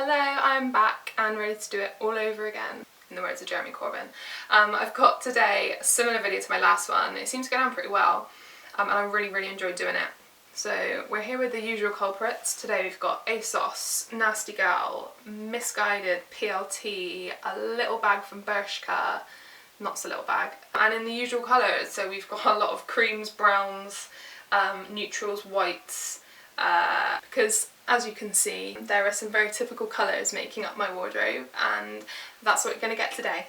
Hello, I'm back and ready to do it all over again, in the words of Jeremy Corbyn. I've got today a similar video to my last one. It seems to go down pretty well, and I really enjoyed doing it. So we're here with the usual culprits. Today we've got Asos, Nastygal, Misguided, PLT, a little bag from Bershka, not so little bag, and in the usual colours. So we've got a lot of creams, browns, neutrals, whites, because as you can see there are some very typical colours making up my wardrobe, and that's what we're going to get today.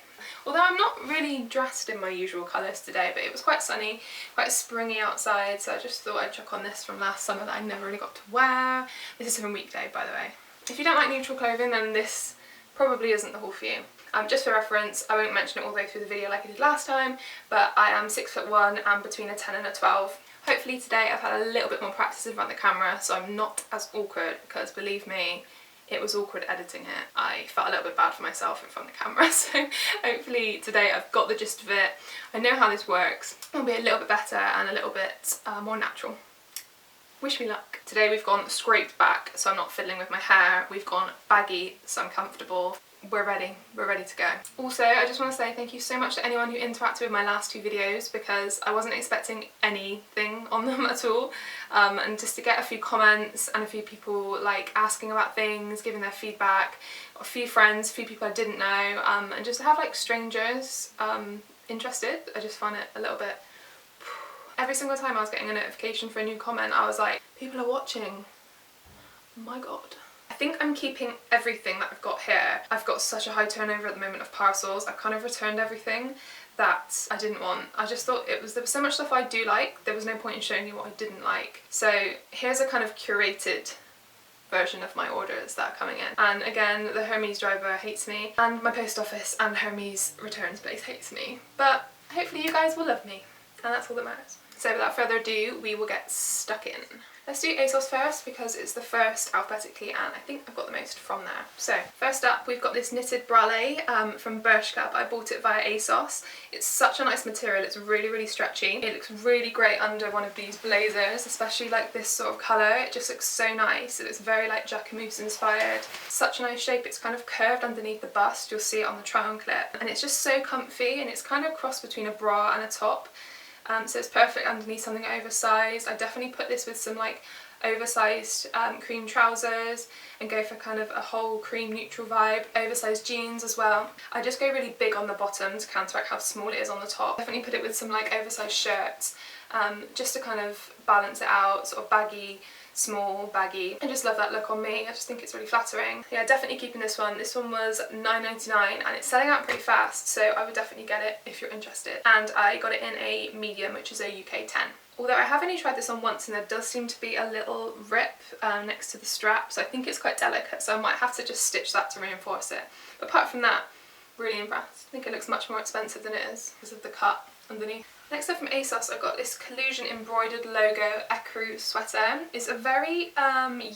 Although I'm not really dressed in my usual colours today, but it was quite sunny, quite springy outside, so I just thought I'd chuck on this from last summer that I never really got to wear. This is from Weekday, by the way. If you don't like neutral clothing, then this probably isn't the haul for you. Just for reference, I won't mention it all the way through the video like I did last time, but I am 6'1" and between a 10 and a 12. Hopefully today I've had a little bit more practice in front of the camera, so I'm not as awkward, because believe me, it was awkward editing it. I felt a little bit bad for myself in front of the camera, so hopefully today I've got the gist of it. I know how this works. It'll be a little bit better and a little bit more natural. Wish me luck. Today we've gone scraped back, so I'm not fiddling with my hair. We've gone baggy, so I'm comfortable. We're ready to go. Also, I just want to say thank you so much to anyone who interacted with my last two videos, because I wasn't expecting anything on them at all, and just to get a few comments and a few people like asking about things, giving their feedback, a few friends, a few people I didn't know, and just to have like strangers interested, I just found it a little bit... Every single time I was getting a notification for a new comment, I was like, people are watching, oh my god. I think I'm keeping everything that I've got here. I've got such a high turnover at the moment of parcels. I've kind of returned everything that I didn't want. I just thought there was so much stuff I do like, there was no point in showing you what I didn't like. So here's a kind of curated version of my orders that are coming in. And again, the Hermes driver hates me, and my post office and Hermes returns place hates me. But hopefully you guys will love me, and that's all that matters. So without further ado, we will get stuck in. Let's do Asos first, because it's the first alphabetically and I think I've got the most from there. So first up we've got this knitted bralette from Bershka, but I bought it via Asos. It's such a nice material, it's really stretchy. It looks really great under one of these blazers, especially like this sort of colour. It just looks so nice. It looks very like Jacquemus inspired. Such a nice shape. It's kind of curved underneath the bust, you'll see it on the try on clip. And it's just so comfy, and it's kind of cross between a bra and a top. So it's perfect underneath something oversized. I definitely put this with some like oversized cream trousers and go for kind of a whole cream neutral vibe. Oversized jeans as well. I just go really big on the bottom to counteract how small it is on the top. Definitely put it with some like oversized shirts just to kind of balance it out, sort of baggy, small, baggy. I just love that look on me. I just think it's really flattering. Yeah, definitely keeping this one. This one was £9.99 and it's selling out pretty fast, so I would definitely get it if you're interested. And I got it in a medium, which is a UK 10. Although I have only tried this on once and there does seem to be a little rip next to the strap, so I think it's quite delicate, so I might have to just stitch that to reinforce it. But apart from that, really impressed. I think it looks much more expensive than it is because of the cut underneath. Next up from Asos, I've got this collusion embroidered logo ecru sweater. It's a very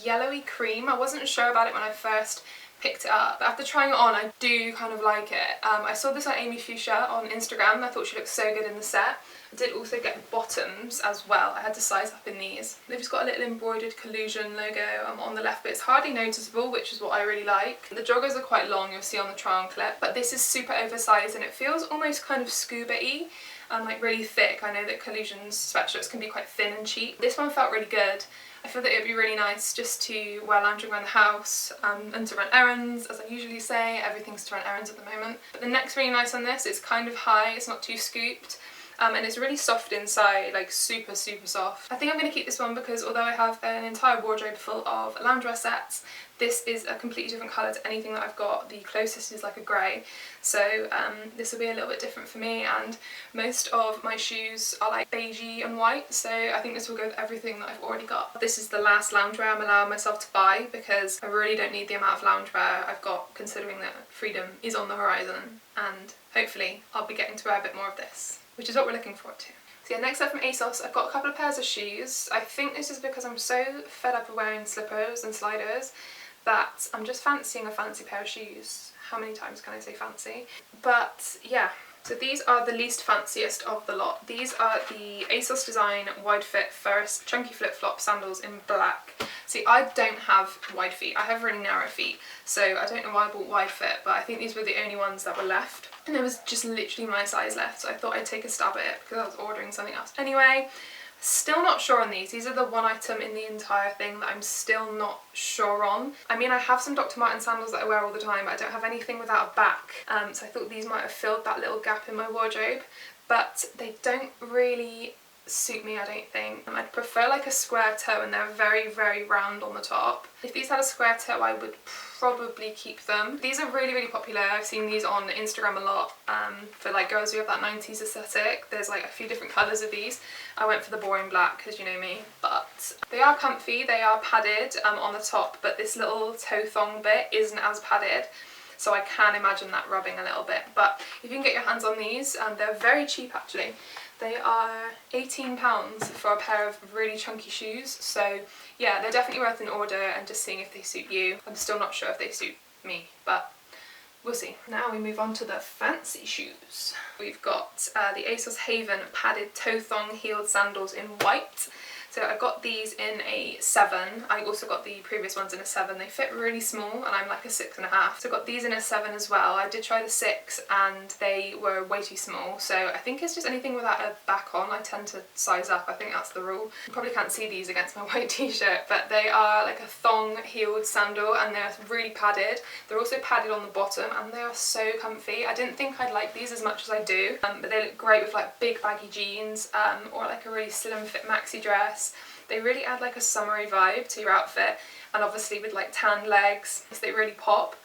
yellowy cream. I wasn't sure about it when I first picked it up, but after trying it on I do kind of like it. I saw this on Amy Fuchsia on Instagram. I thought she looked so good in the set. I did also get bottoms as well. I had to size up in these. They've just got a little embroidered collusion logo on the left, but it's hardly noticeable, which is what I really like. The joggers are quite long, you'll see on the try on clip, but this is super oversized and it feels almost kind of scuba-y and like really thick. I know that collusions sweatshirts can be quite thin and cheap. This one felt really good. I feel that it would be really nice just to wear lounging around the house and to run errands, as I usually say. Everything's to run errands at the moment. But the neck's really nice on this. It's kind of high, it's not too scooped. And it's really soft inside, like super soft. I think I'm going to keep this one because although I have an entire wardrobe full of loungewear sets, this is a completely different colour to anything that I've got. The closest is like a grey, so this will be a little bit different for me, and most of my shoes are like beigey and white, so I think this will go with everything that I've already got. This is the last loungewear I'm allowing myself to buy because I really don't need the amount of loungewear I've got, considering that freedom is on the horizon, and hopefully I'll be getting to wear a bit more of this, which is what we're looking forward to. So yeah, next up from Asos, I've got a couple of pairs of shoes. I think this is because I'm so fed up of wearing slippers and sliders that I'm just fancying a fancy pair of shoes. How many times can I say fancy? But yeah, So these are the least fanciest of the lot. These are the Asos Design Wide Fit Ferris Chunky Flip Flop sandals in black. See, I don't have wide feet. I have really narrow feet, so I don't know why I bought wide fit, but I think these were the only ones that were left. And there was just literally my size left, so I thought I'd take a stab at it because I was ordering something else. Anyway, still not sure on these. These are the one item in the entire thing that I'm still not sure on. I mean, I have some Dr. Martens sandals that I wear all the time, but I don't have anything without a back. So I thought these might have filled that little gap in my wardrobe, but they don't really suit me, I don't think. I'd prefer like a square toe, and they're very, very round on the top. If these had a square toe, I would probably keep them. These are really, really popular. I've seen these on Instagram a lot for like girls who have that 90s aesthetic. There's like a few different colours of these. I went for the boring black because you know me, but they are comfy. They are padded on the top, but this little toe thong bit isn't as padded. So I can imagine that rubbing a little bit. But if you can get your hands on these, they're very cheap actually. They are £18 for a pair of really chunky shoes. So yeah, they're definitely worth an order and just seeing if they suit you. I'm still not sure if they suit me, but we'll see. Now we move on to the fancy shoes. We've got the Asos Haven padded toe thong heeled sandals in white. So I got these in a 7. I also got the previous ones in a 7. They fit really small and I'm like a 6.5. So I got these in a 7 as well. I did try the 6 and they were way too small. So I think it's just anything without a back on. I tend to size up. I think that's the rule. You probably can't see these against my white t-shirt, but they are like a thong heeled sandal and they're really padded. They're also padded on the bottom and they are so comfy. I didn't think I'd like these as much as I do, but they look great with like big baggy jeans or like a really slim fit maxi dress. They really add like a summery vibe to your outfit, and obviously with like tan legs, they really pop.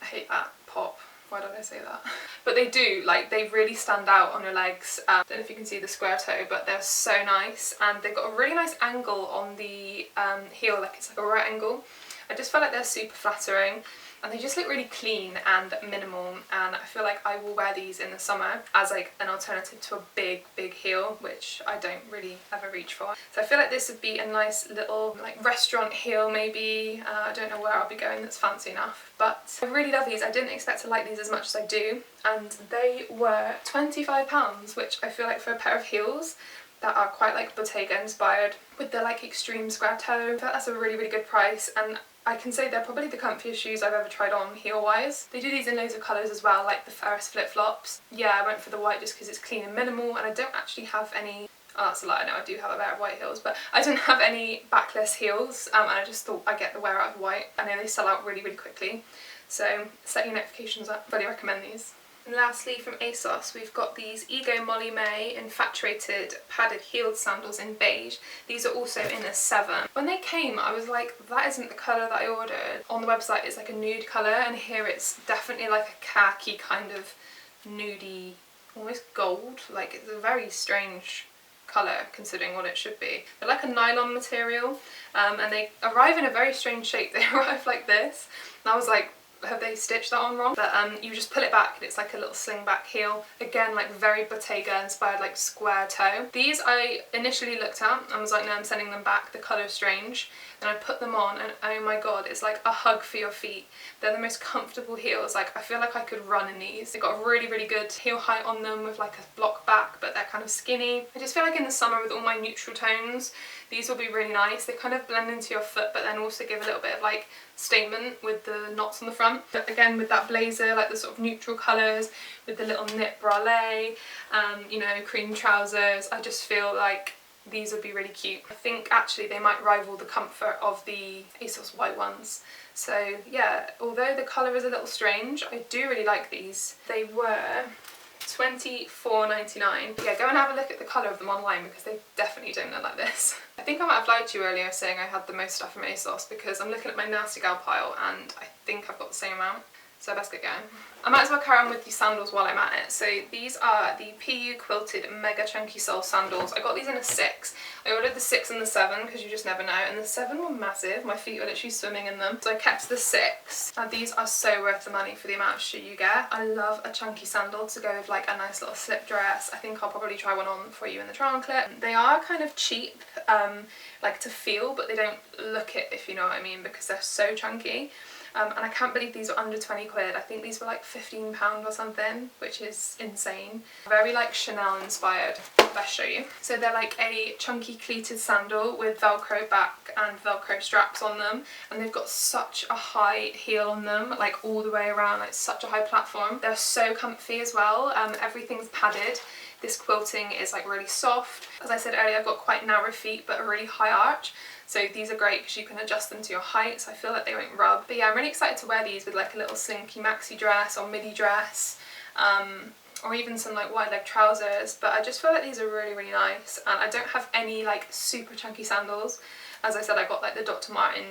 I hate that, pop. Why did I say that? But they do, like they really stand out on your legs. I don't know if you can see the square toe, but they're so nice, and they've got a really nice angle on the heel, like it's like a right angle. I just feel like they're super flattering. And they just look really clean and minimal, and I feel like I will wear these in the summer as like an alternative to a big heel, which I don't really ever reach for. So I feel like this would be a nice little like restaurant heel maybe. I don't know where I'll be going that's fancy enough, but I really love these. I didn't expect to like these as much as I do, and they were £25, which I feel like for a pair of heels that are quite like Bottega inspired with the like extreme square toe. I feel like that's a really, really good price, and I can say they're probably the comfiest shoes I've ever tried on heel wise. They do these in loads of colours as well, like the Ferris flip flops. Yeah, I went for the white just because it's clean and minimal, and I don't actually have any, oh that's a lie, I know I do have a pair of white heels, but I don't have any backless heels, and I just thought I'd get the wear out of white. I know they sell out really, really quickly, so set your notifications up. Really recommend these. And lastly from Asos, we've got these Ego Molly May infatuated padded heeled sandals in beige. These are also in a 7. When they came, I was like, that isn't the colour that I ordered. On the website it's like a nude colour, and here it's definitely like a khaki kind of nudie, almost gold. Like it's a very strange colour considering what it should be. They're like a nylon material, and they arrive in a very strange shape. They arrive like this, and I was like, have they stitched that on wrong? But you just pull it back and it's like a little sling back heel. Again, like very Bottega inspired, like square toe. These I initially looked at and was like, no, I'm sending them back, the colour's strange. And I put them on and oh my god, it's like a hug for your feet. They're the most comfortable heels. Like I feel like I could run in these. They've got a really, really good heel height on them with like a block back, but they're kind of skinny. I just feel like in the summer with all my neutral tones, these will be really nice. They kind of blend into your foot, but then also give a little bit of like statement with the knots on the front. But again, with that blazer, like the sort of neutral colours, with the little knit bralette, you know, cream trousers, I just feel like these would be really cute. I think actually they might rival the comfort of the Asos white ones. So yeah, although the colour is a little strange, I do really like these. They were £24.99. Yeah, go and have a look at the colour of them online because they definitely don't look like this. I think I might have lied to you earlier saying I had the most stuff from Asos because I'm looking at my Nastygal pile and I think I've got the same amount. So I best get going. I might as well carry on with these sandals while I'm at it. So these are the PU Quilted Mega Chunky Sole Sandals. I got these in a 6. I ordered the 6 and the 7 because you just never know, and the 7 were massive. My feet were literally swimming in them. So I kept the 6. And these are so worth the money for the amount of shoe you get. I love a chunky sandal to go with like a nice little slip dress. I think I'll probably try one on for you in the try on clip. They are kind of cheap, like to feel, but they don't look it, if you know what I mean, because they're so chunky. and I can't believe these were under 20 quid. I think these were like £15 or something, which is insane. Very like Chanel inspired. Let's show you. So they're like a chunky cleated sandal with velcro back and velcro straps on them, and they've got such a high heel on them, like all the way around, like such a high platform. They're so comfy as well. Everything's padded. This quilting is like really soft. As I said earlier, I've got quite narrow feet but a really high arch, so these are great because you can adjust them to your height, so I feel like they won't rub. But yeah, I'm really excited to wear these with like a little slinky maxi dress or midi dress, or even some like wide leg trousers. But I just feel like these are really, really nice, and I don't have any like super chunky sandals. As I said, I got like the Dr. Martin,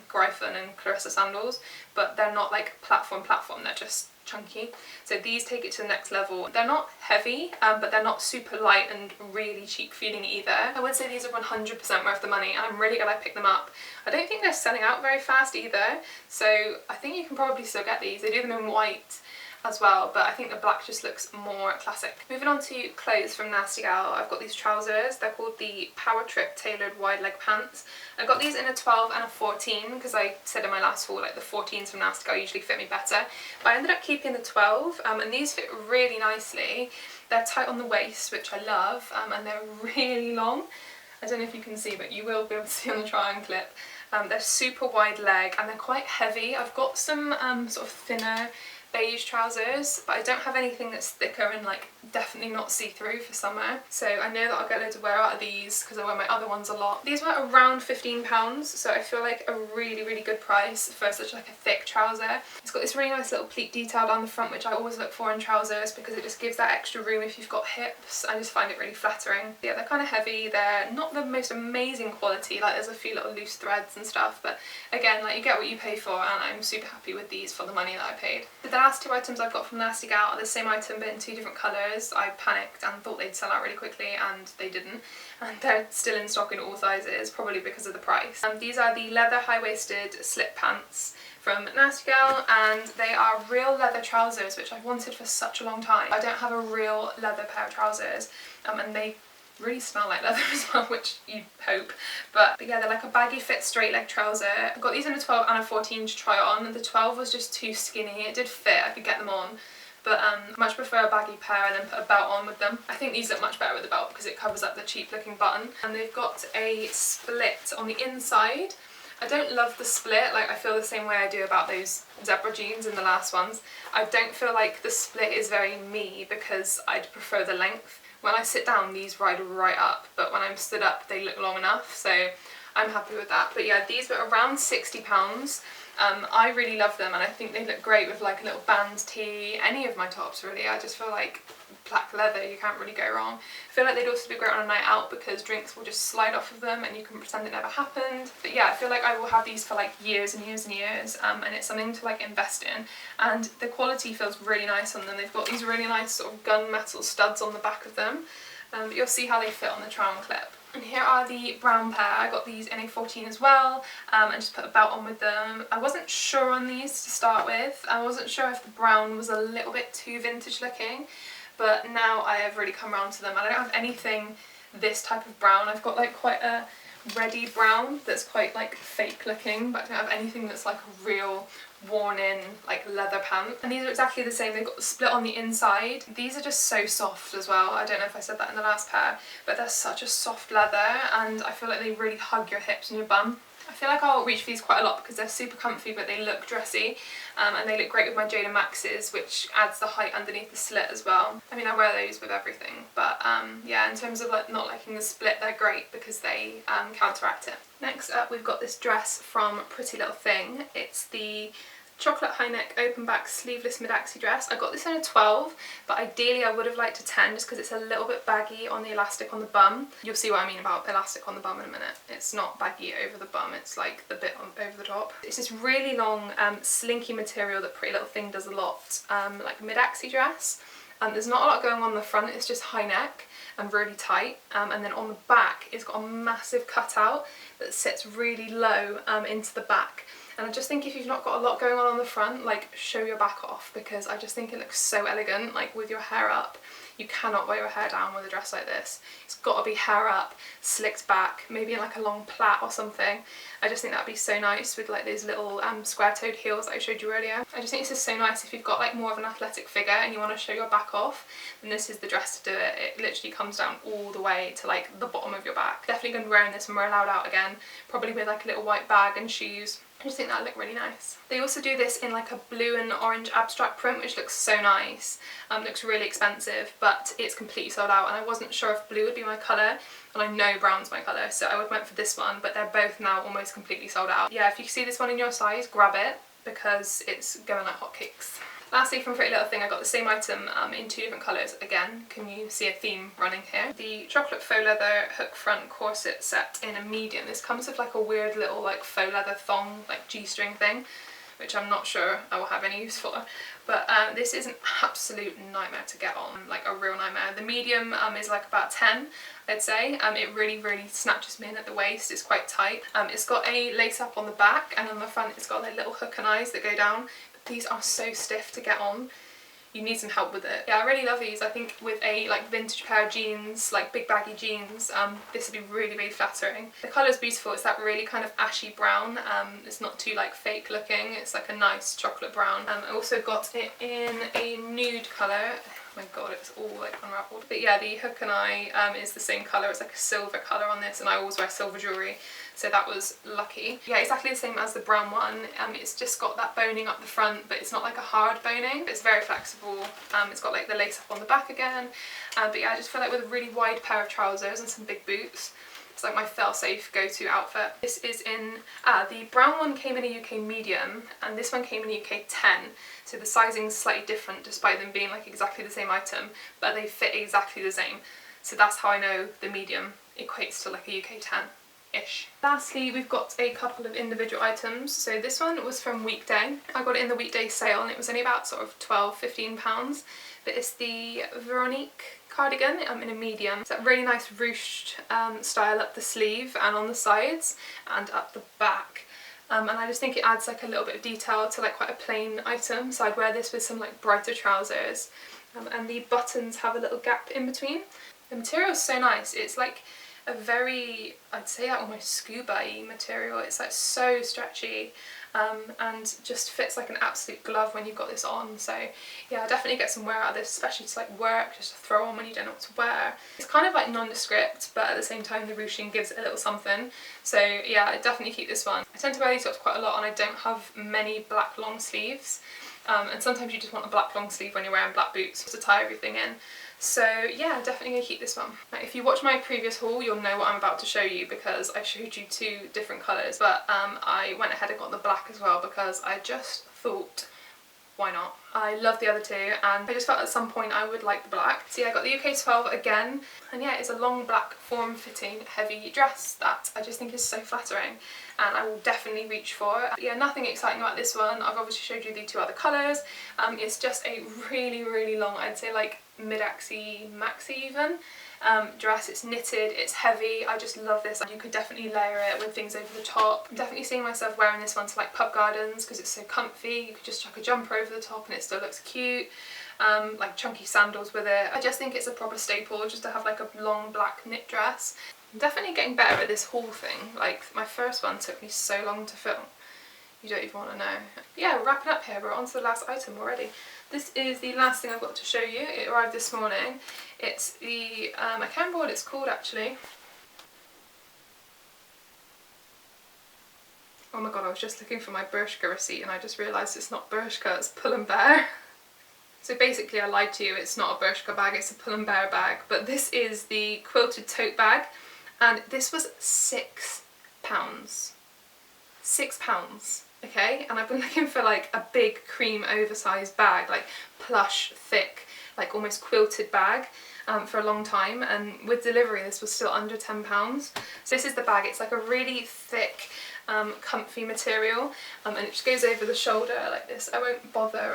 Gryphon and Clarissa sandals, but they're not like platform, they're just chunky. So these take it to the next level. They're not heavy, but they're not super light and really cheap feeling either. I would say these are 100% worth the money, and I'm really glad I picked them up. I don't think they're selling out very fast either, so I think you can probably still get these. They do them in white as well, but I think the black just looks more classic. Moving on to clothes from Nastygal, I've got these trousers. They're called the Power Trip Tailored Wide Leg Pants. I got these in a 12 and a 14 because I said in my last haul like the 14s from Nastygal usually fit me better, but I ended up keeping the 12, and these fit really nicely. They're tight on the waist, which I love, and they're really long. I don't know if you can see, but you will be able to see on the try on clip. They're super wide leg and they're quite heavy. I've got some sort of thinner beige trousers, but I don't have anything that's thicker and like definitely not see-through for summer, so I know that I'll get loads of wear out of these because I wear my other ones a lot. These were around £15, so I feel like a really, really good price for such like a thick trouser. It's got this really nice little pleat detail down the front, which I always look for in trousers because it just gives that extra room if you've got hips. I just find it really flattering. Yeah, they're kind of heavy. They're not the most amazing quality, like there's a few little loose threads and stuff, but again, like you get what you pay for, and I'm super happy with these for the money that I paid. The last two items I've got from Nastygal are the same item but in two different colours. I panicked and thought they'd sell out really quickly, and they didn't, and they're still in stock in all sizes, probably because of the price. These are the leather high-waisted slip pants from Nastygal, and they are real leather trousers, which I've wanted for such a long time. I don't have a real leather pair of trousers, and they really smell like leather as well, which you'd hope. But yeah, they're like a baggy fit straight leg trouser. I got these in a 12 and a 14 to try on, and the 12 was just too skinny. It did fit, I could get them on, but much prefer a baggy pair and then put a belt on with them. I think these look much better with the belt because it covers up the cheap looking button. And they've got a split on the inside. I don't love the split, like I feel the same way I do about those zebra jeans in the last ones. I don't feel like the split is very me because I'd prefer the length. When I sit down, these ride right up, but when I'm stood up, they look long enough, so I'm happy with that. But yeah, these were around £60. I really love them, and I think they look great with like a little band tee, any of my tops really. I just feel like black leather, you can't really go wrong. I feel like they'd also be great on a night out because drinks will just slide off of them and you can pretend it never happened. But yeah, I feel like I will have these for like years and years and years, and it's something to like invest in, and the quality feels really nice on them. They've got these really nice sort of gunmetal studs on the back of them, but you'll see how they fit on the try on clip. And here are the brown pair. I got these in a 14 as well, and just put a belt on with them. I wasn't sure on these to start with. I wasn't sure if the brown was a little bit too vintage looking, but now I have really come around to them. I don't have anything this type of brown. I've got like quite a reddy brown that's quite like fake looking, but I don't have anything that's like a real worn in like leather pant. And these are exactly the same. They've got the split on the inside. These are just so soft as well. I don't know if I said that in the last pair, but they're such a soft leather, and I feel like they really hug your hips and your bum. I feel like I'll reach for these quite a lot because they're super comfy, but they look dressy, and they look great with my Jada Maxes, which adds the height underneath the slit as well. I mean, I wear those with everything, but yeah, in terms of like not liking the split, they're great because they counteract it. Next up, we've got this dress from Pretty Little Thing. It's the chocolate high neck open back sleeveless mid-axi dress. I got this in a 12, but ideally I would have liked a 10 just because it's a little bit baggy on the elastic on the bum. You'll see what I mean about elastic on the bum in a minute. It's not baggy over the bum, it's like the bit over the top. It's this really long slinky material that Pretty Little Thing does a lot, like mid-axi dress. There's not a lot going on the front, it's just high neck and really tight, and then on the back it's got a massive cutout that sits really low into the back. And I just think if you've not got a lot going on the front, like show your back off, because I just think it looks so elegant, like with your hair up. You cannot wear your hair down with a dress like this. It's got to be hair up, slicked back, maybe in like a long plait or something. I just think that'd be so nice with like those little square-toed heels that I showed you earlier. I just think this is so nice if you've got like more of an athletic figure and you want to show your back off, then this is the dress to do it. It literally comes down all the way to like the bottom of your back. Definitely going to be wearing this when we're allowed out again, probably with like a little white bag and shoes. I just think that'd look really nice. They also do this in like a blue and orange abstract print, which looks so nice. Looks really expensive, but it's completely sold out, and I wasn't sure if blue would be my colour, and I know brown's my colour, so I went for this one, but they're both now almost completely sold out. Yeah, if you see this one in your size, grab it, because it's going like hotcakes. Lastly, from Pretty Little Thing, I got the same item in 2 different colours. Again, can you see a theme running here? The chocolate faux leather hook front corset set in a medium. This comes with like a weird little like faux leather thong, like G-string thing, which I'm not sure I will have any use for. But this is an absolute nightmare to get on, like a real nightmare. The medium is like about 10, I'd say. It really, really snatches me in at the waist. It's quite tight. It's got a lace up on the back, and on the front it's got like little hook and eyes that go down. These are so stiff to get on. You need some help with it. Yeah, I really love these. I think with a like vintage pair of jeans, like big baggy jeans, this would be really, really flattering. The colour is beautiful. It's that really kind of ashy brown. It's not too like fake looking. It's like a nice chocolate brown. I also got it in a nude colour. Oh my god, it's all like unravelled. But yeah, the hook and eye is the same colour. It's like a silver colour on this, and I always wear silver jewellery, so that was lucky. Yeah, exactly the same as the brown one. It's just got that boning up the front, but it's not like a hard boning. It's very flexible. It's got like the lace up on the back again. But yeah, I just feel like with a really wide pair of trousers and some big boots, it's like my fail-safe go-to outfit. This is in, the brown one came in a UK medium, and this one came in a UK 10. So the sizing's slightly different despite them being like exactly the same item, but they fit exactly the same. So that's how I know the medium equates to like a UK 10-ish. Lastly, we've got a couple of individual items. So this one was from Weekday. I got it in the Weekday sale, and it was only about sort of £12–15, but it's the Veronique cardigan in a medium. It's that really nice ruched style up the sleeve and on the sides and up the back. And I just think it adds like a little bit of detail to like quite a plain item, so I'd wear this with some like brighter trousers. And the buttons have a little gap in between. The material is so nice. It's like a very, I'd say like almost scuba-y material. It's like so stretchy, and just fits like an absolute glove when you've got this on. So yeah, definitely get some wear out of this, especially to like work, just to throw on when you don't know what to wear. It's kind of like nondescript, but at the same time the ruching gives it a little something. So yeah, I definitely keep this one. I tend to wear these tops quite a lot, and I don't have many black long sleeves. And sometimes you just want a black long sleeve when you're wearing black boots to tie everything in. So yeah, definitely gonna keep this one. Now, if you watch my previous haul, you'll know what I'm about to show you, because I showed you 2 different colours, but I went ahead and got the black as well, because I just thought, why not? I love the other 2, and I just felt at some point I would like the black. So yeah, I got the UK 12 again, and yeah, it's a long black form-fitting heavy dress that I just think is so flattering, and I will definitely reach for. But yeah, nothing exciting about this one. I've obviously showed you the 2 other colours. It's just a really, really long, I'd say like mid-axi, maxi even, dress. It's knitted, it's heavy. I just love this. You could definitely layer it with things over the top. I'm definitely seeing myself wearing this one to like pub gardens because it's so comfy. You could just chuck a jumper over the top and it still looks cute. Like chunky sandals with it. I just think it's a proper staple just to have like a long black knit dress. I'm definitely getting better at this haul thing. Like my first one took me so long to film. You don't even want to know. Yeah, we're wrapping up here. We're on to the last item already. This is the last thing I've got to show you. It arrived this morning. It's the, I can't remember what it's called actually. Oh my god, I was just looking for my Bershka receipt and I just realised it's not Bershka, it's Pull & Bear. So basically I lied to you, it's not a Bershka bag, it's a Pull & Bear bag. But this is the quilted tote bag, and this was £6. £6. Okay, and I've been looking for like a big cream oversized bag, like plush, thick, like almost quilted bag for a long time, and with delivery this was still under £10. So this is the bag. It's like a really thick, comfy material, and it just goes over the shoulder like this. I won't bother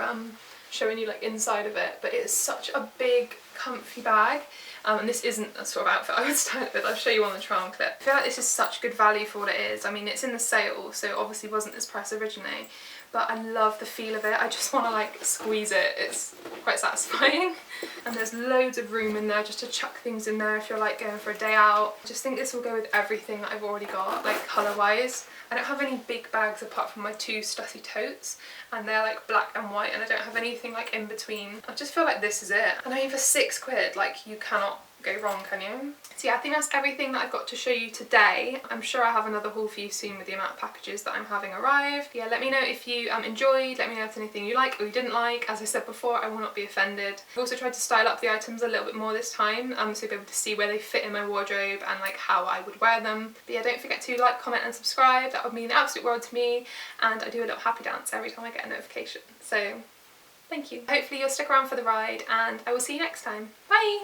showing you like inside of it, but it is such a big comfy bag. And this isn't a sort of outfit I would style it with. I'll show you on the try on clip. I feel like this is such good value for what it is. I mean, it's in the sale, so it obviously wasn't this price originally, but I love the feel of it. I just want to like squeeze it. It's quite satisfying. And there's loads of room in there just to chuck things in there if you're like going for a day out. I just think this will go with everything that I've already got, like colour wise. I don't have any big bags apart from my 2 stussy totes, and they're like black and white, and I don't have anything like in between. I just feel like this is it. And I mean, for £6, like, you cannot go wrong, can you? So yeah, I think that's everything that I've got to show you today. I'm sure I'll have another haul for you soon with the amount of packages that I'm having arrived. Yeah, let me know if you enjoyed, let me know if there's anything you like or you didn't like. As I said before, I will not be offended. I've also tried to style up the items a little bit more this time, so you'll be able to see where they fit in my wardrobe and like how I would wear them. But yeah, don't forget to like, comment and subscribe. That would mean the absolute world to me, and I do a little happy dance every time I get a notification. So thank you. Hopefully you'll stick around for the ride, and I will see you next time. Bye!